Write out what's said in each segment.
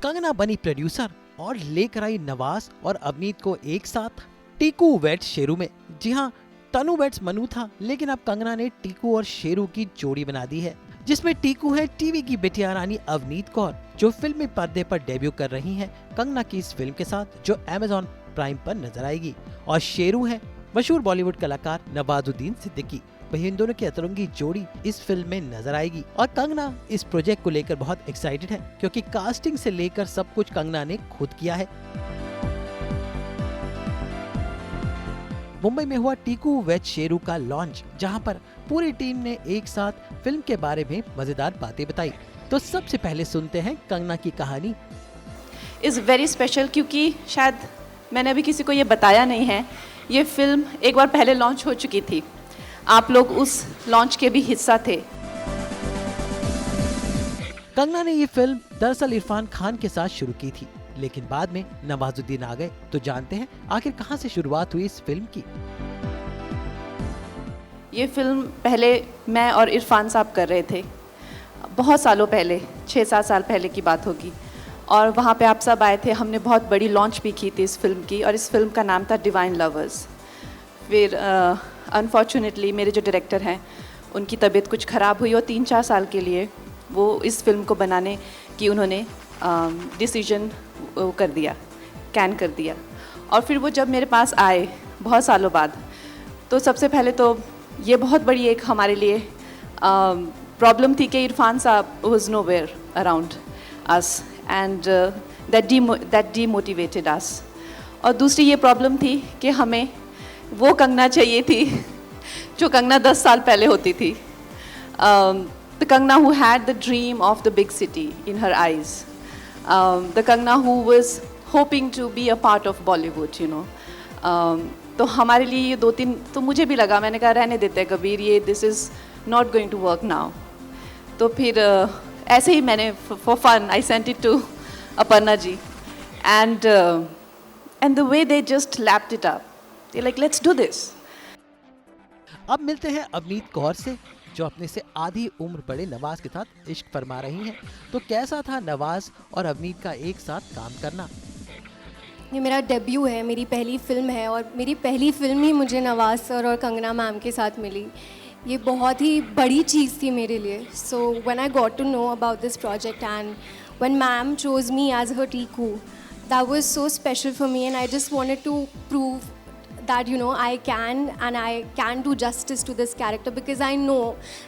कंगना बनी प्रोड्यूसर और लेकर आई नवाज और अवनीत को एक साथ टीकू वेड्स शेरू में। जी हाँ, तनु वेड्स मनु था, लेकिन अब कंगना ने टीकू और शेरू की जोड़ी बना दी है, जिसमें टीकू है टीवी की बिटिया रानी अवनीत कौर, जो फिल्मी पर्दे पर डेब्यू कर रही हैं कंगना की इस फिल्म के साथ, जो अमेज़न प्राइम पर नजर आएगी। और शेरू है मशहूर बॉलीवुड कलाकार नवाजुद्दीन सिद्दीकी। वही इन दोनों की अतरंगी जोड़ी इस फिल्म में नजर आएगी। और कंगना इस प्रोजेक्ट को लेकर बहुत एक्साइटेड है, क्योंकि कास्टिंग से लेकर सब कुछ कंगना ने खुद किया है। मुंबई में हुआ टीकू वेड शेरू का लॉन्च, जहां पर पूरी टीम ने एक साथ फिल्म के बारे में मजेदार बातें बताई। तो सबसे पहले सुनते हैं कंगना की कहानी। इज़ वेरी स्पेशल, क्योंकि शायद मैंने अभी किसी को ये बताया नहीं है। ये फिल्म एक बार पहले लॉन्च हो चुकी थी, आप लोग उस लॉन्च के भी हिस्सा थे। कंगना ने ये फिल्म दरअसल इरफान खान के साथ शुरू की थी, लेकिन बाद में नवाजुद्दीन आ गए। तो जानते हैं आखिर कहां से शुरुआत हुई इस फिल्म की। ये फिल्म पहले मैं और इरफान साहब कर रहे थे, बहुत सालों पहले, 6-7 साल पहले की बात होगी। और वहाँ पे आप सब आए थे, हमने बहुत बड़ी लॉन्च भी की थी इस फिल्म की, और इस फिल्म का नाम था डिवाइन लवर्स। फिर अनफॉर्चुनेटली मेरे जो डायरेक्टर हैं उनकी तबीयत कुछ ख़राब हुई, और 3-4 साल के लिए वो इस फिल्म को बनाने की उन्होंने डिसीजन कर दिया, कैन कर दिया। और फिर वो जब मेरे पास आए बहुत सालों बाद, तो सबसे पहले तो ये बहुत बड़ी एक हमारे लिए प्रॉब्लम थी कि इरफान साहब was nowhere around us, and that demotivated us. और दूसरी ये प्रॉब्लम थी कि हमें वो कंगना चाहिए थी जो कंगना 10 साल पहले होती थी। The Kangna who had the dream of the big city in her eyes. The Kangna who was hoping to be a part of Bollywood, you know. तो हमारे लिए ये 2-3 तो मुझे भी लगा, मैंने कहा रहने देते हैं कबीर, ये this is not going to work now. तो फिर ऐसे ही मैंने for fun I sent it to Aparna ji, and the way they just lapped it up. They're like, let's do this. अब मिलते हैं अवनीत कौर से, जो अपने से आधी उम्र बड़े नवाज के साथ इश्क फरमा रही हैं। तो कैसा था नवाज और अवनीत का एक साथ काम करना। ये मेरा डेब्यू है, मेरी पहली फिल्म है, और मेरी पहली फिल्म ही मुझे नवाज सर और कंगना मैम के साथ मिली। ये बहुत ही बड़ी चीज़ थी मेरे लिए। So when I got to know about this project and when ma'am chose me as her Tiku, that was so special for me, and I just wanted to prove that you know I can do justice to this character, because I know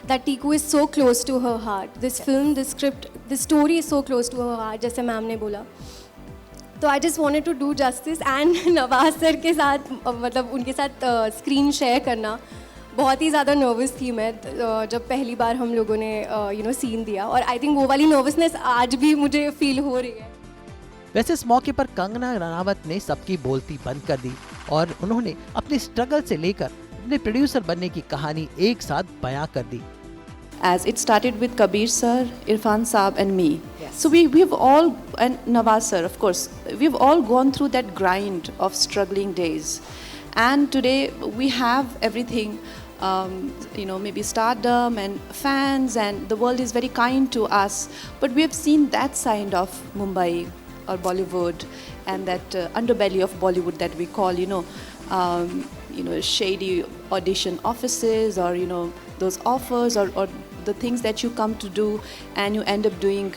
that Tiku is so close to her heart. This film, this script, this story is so close to her heart, जैसे ma'am ने बोला। तो I just wanted to do justice, and Nawaz sir के साथ मतलब उनके साथ screen share करना, बहुत ही ज़्यादा नर्वस थी मैं जब पहली बार हम लोगों ने सीन दिया, और आई थिंक वो वाली नर्वसनेस आज भी मुझे फील हो रही है। वैसे इस मौके पर कंगना रनावत ने सबकी बोलती बंद कर दी, और उन्होंने अपने स्ट्रगल से लेकर अपने प्रोड्यूसर बनने की कहानी एक साथ बयां कर दी। As it started with Kabir sir, Irfan Saab and me. Yes. So we've all, and Nawaz sir of course, we've all gone through that grind of struggling days. And today we have everything, maybe stardom and fans, and the world is very kind to us. But we have seen that side of Mumbai or Bollywood, and that underbelly of Bollywood that we call, shady audition offices, or those offers, or the things that you come to do and you end up doing,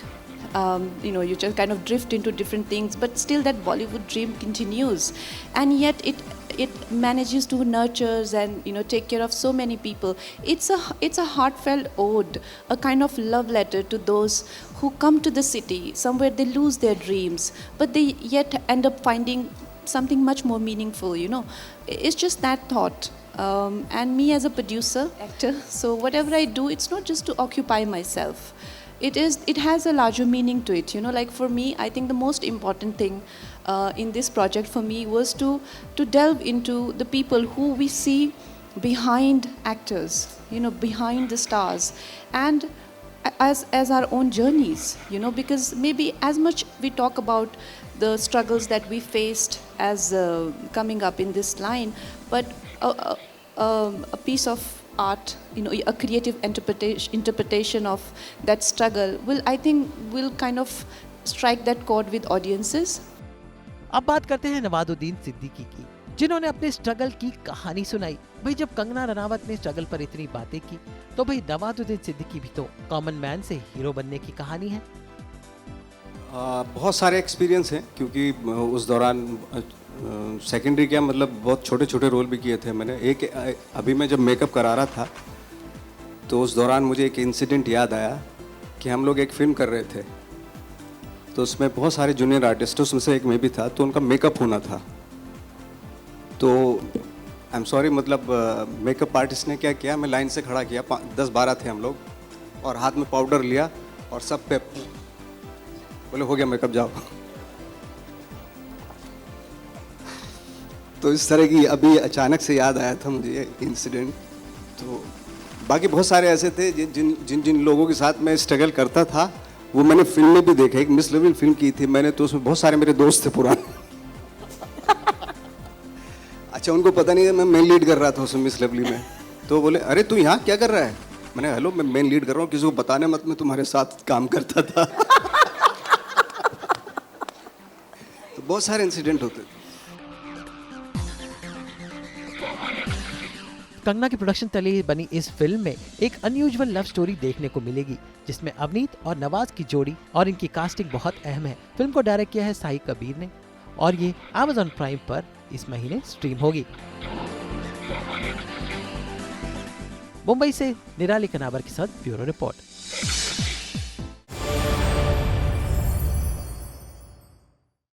you just kind of drift into different things, but still that Bollywood dream continues, and yet it manages to nurtures and take care of so many people. It's a heartfelt ode, a kind of love letter to those who come to the city, somewhere they lose their dreams, but they yet end up finding something much more meaningful. It's just that thought. And me as a producer, actor, so whatever I do, it's not just to occupy myself. It has a larger meaning to it. Like for me, I think the most important thing in this project for me was to delve into the people who we see behind actors, behind the stars, and as our own journeys, because maybe as much we talk about the struggles that we faced as coming up in this line, but a piece of art, a creative interpretation of that struggle will kind of strike that chord with audiences. अब बात करते हैं नवाजुद्दीन सिद्दीकी की, जिन्होंने अपने struggle की कहानी सुनाई। भाई जब कंगना रनावत ने स्ट्रगल पर इतनी बातें की, तो भाई नवाजुद्दीन सिद्दीकी भी तो कॉमन मैन से हीरो बनने की कहानी है। बहुत सारे एक्सपीरियंस हैं, क्योंकि उस दौरान सेकेंडरी क्या मतलब बहुत छोटे छोटे रोल भी किए थे मैंने। एक अभी मैं जब मेकअप करा रहा था तो उस दौरान मुझे एक इंसिडेंट याद आया कि हम लोग एक फिल्म कर रहे थे, तो उसमें बहुत सारे जूनियर आर्टिस्ट, उसमें से एक मैं भी था, तो उनका मेकअप होना था। तो आई एम सॉरी, मतलब मेकअप आर्टिस्ट ने क्या किया, मैं लाइन से खड़ा किया, 10-12 थे हम लोग, और हाथ में पाउडर लिया और सब पे बोले हो गया मेकअप, जाओ। तो इस तरह की अभी अचानक से याद आया था मुझे इंसिडेंट। तो बाकी बहुत सारे ऐसे थे जिन जिन जिन लोगों के साथ मैं स्ट्रगल करता था, वो मैंने फिल्म में भी देखा। एक मिस लेवल फिल्म की थी मैंने, तो उसमें बहुत सारे मेरे दोस्त थे पुराने। अच्छा, उनको पता नहीं है मैं मेन लीड कर रहा था उसमें मिस लेवली में। तो बोले अरे तू यहाँ क्या कर रहा है? मैंने हेलो मैं मेन लीड कर रहा हूँ, किसी को बताने मत, मैं तुम्हारे साथ काम करता था। तो बहुत सारे इंसिडेंट होते थे। कंगना के प्रोडक्शन तले बनी इस फिल्म में एक अनयूजुअल लव स्टोरी देखने को मिलेगी, जिसमें अवनीत और नवाज की जोड़ी और इनकी कास्टिंग बहुत अहम है। फिल्म को डायरेक्ट किया है साई कबीर ने और ये Amazon प्राइम पर इस महीने स्ट्रीम होगी। मुंबई से निराली कनाबर के साथ ब्यूरो रिपोर्ट।